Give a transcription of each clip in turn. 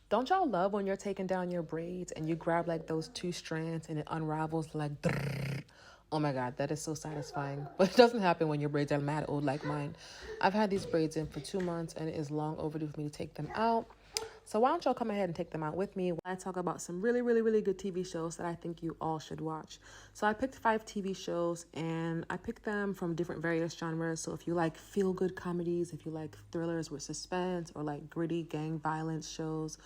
Don't y'all love when you're taking down your braids and you grab like those two strands and it unravels like drrrr. Oh my God, that is so satisfying. But it doesn't happen when your braids are mad old like mine. I've had these braids in for 2 months and it is long overdue for me to take them out. So why don't y'all come ahead and take them out with me while I talk about some really, really, really good TV shows that I think you all should watch. So I picked 5 TV shows and I picked them from different various genres. So if you like feel-good comedies, if you like thrillers with suspense, or like gritty gang violence shows,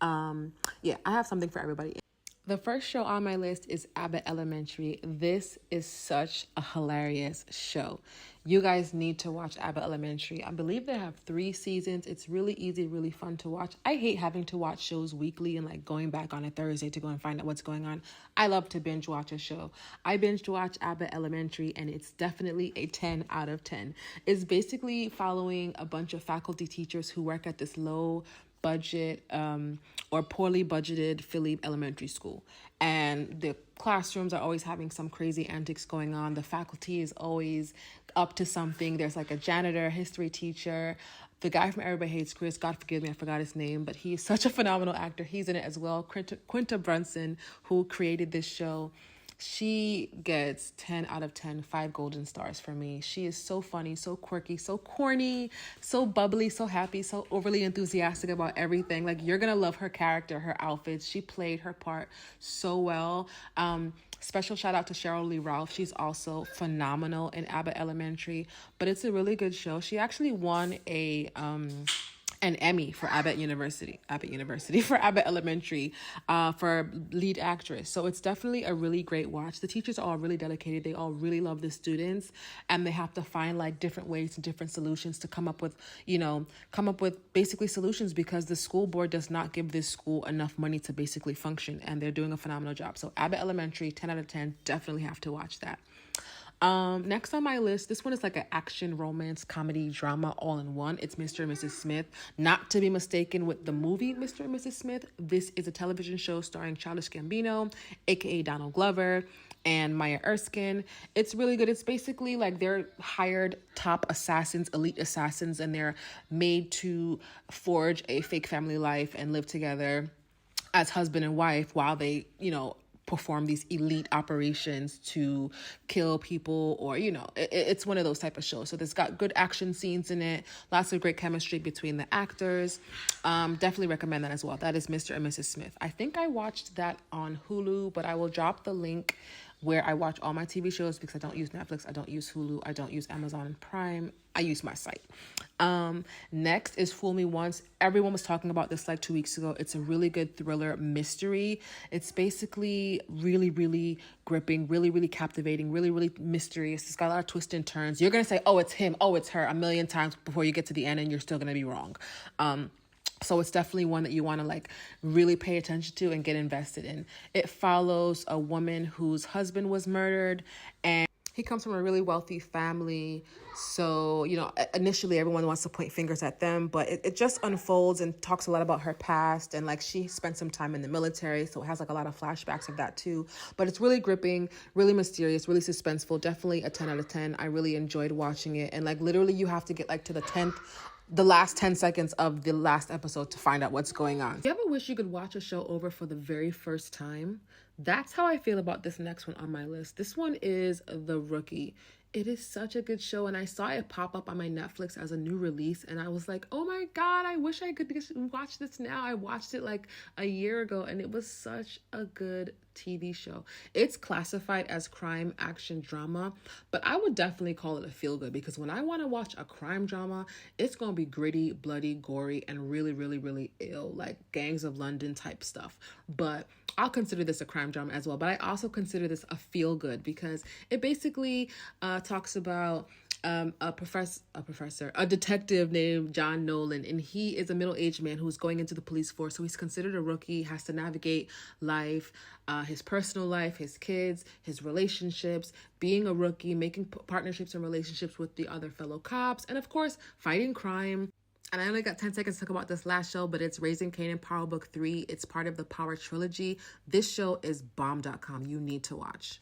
yeah, I have something for everybody. The first show on my list is Abbott Elementary. This is such a hilarious show. You guys need to watch Abbott Elementary. I believe they have 3 seasons. It's really easy, really fun to watch. I hate having to watch shows weekly and like going back on a Thursday to go and find out what's going on. I love to binge watch a show. I binge watch Abbott Elementary and it's definitely a 10 out of 10. It's basically following a bunch of faculty teachers who work at this low budget or poorly budgeted Philly elementary school, and the classrooms are always having some crazy antics going on. The faculty is always up to something. There's like a janitor, history teacher, the guy from Everybody Hates Chris, God forgive me, I forgot his name, but he's such a phenomenal actor. He's in it as well. Quinta Brunson, who created this show, she gets 10 out of 10, 5 golden stars for me. She is so funny, so quirky, so corny, so bubbly, so happy, so overly enthusiastic about everything. Like, you're gonna love her character, her outfits. She played her part so well. Special shout out to Cheryl Lee Ralph. She's also phenomenal in Abbott Elementary, but it's a really good show. She actually won an Emmy for Abbott University for Abbott Elementary for lead actress. So it's definitely a really great watch. The teachers are all really dedicated. They all really love the students, and they have to find like different ways and different solutions to come up with basically solutions, because the school board does not give this school enough money to basically function, and they're doing a phenomenal job. So Abbott Elementary, 10 out of 10, definitely have to watch that. Next on my list, this one is like an action, romance, comedy, drama all in one. It's Mr. and Mrs. Smith, not to be mistaken with the movie Mr. and Mrs. Smith. This is a television show starring Childish Gambino, aka Donald Glover, and Maya Erskine. It's really good. It's basically like they're hired top assassins, elite assassins, and they're made to forge a fake family life and live together as husband and wife while they, perform these elite operations to kill people, or it's one of those type of shows. So there's got good action scenes in it, lots of great chemistry between the actors. Definitely recommend that as well. That is Mr. and Mrs. Smith. I think I watched that on Hulu, but I will drop the link where I watch all my TV shows, because I don't use Netflix, I don't use Hulu, I don't use Amazon Prime, I use my site. Next is Fool Me Once. Everyone was talking about this like 2 weeks ago. It's a really good thriller mystery. It's basically really, really gripping, really, really captivating, really, really mysterious. It's got a lot of twists and turns. You're going to say, oh, it's him, oh, it's her, a million times before you get to the end, and you're still going to be wrong. So it's definitely one that you want to like really pay attention to and get invested in. It follows a woman whose husband was murdered, and he comes from a really wealthy family. So, initially everyone wants to point fingers at them, but it just unfolds and talks a lot about her past. And like, she spent some time in the military, so it has like a lot of flashbacks of that too. But it's really gripping, really mysterious, really suspenseful. Definitely a 10 out of 10. I really enjoyed watching it. And like, literally you have to get like to the last 10 seconds of the last episode to find out what's going on. Do you ever wish you could watch a show over for the very first time? That's how I feel about this next one on my list. This one is The Rookie. It is such a good show, and I saw it pop up on my Netflix as a new release, and I was like, oh my God, I wish I could watch this now. I watched it like a year ago, and it was such a good TV show. It's classified as crime, action, drama, but I would definitely call it a feel-good, because when I want to watch a crime drama, it's going to be gritty, bloody, gory, and really, really, really ill, like Gangs of London type stuff. But I'll consider this a crime drama as well, but I also consider this a feel-good, because it basically talks about a detective named John Nolan, and he is a middle-aged man who's going into the police force. So he's considered a rookie, has to navigate life, his personal life, his kids, his relationships, being a rookie, making partnerships and relationships with the other fellow cops, and of course, fighting crime. And I only got 10 seconds to talk about this last show, but it's Raising Kanan Power Book 3. It's part of the Power trilogy. This show is bomb.com. You need to watch.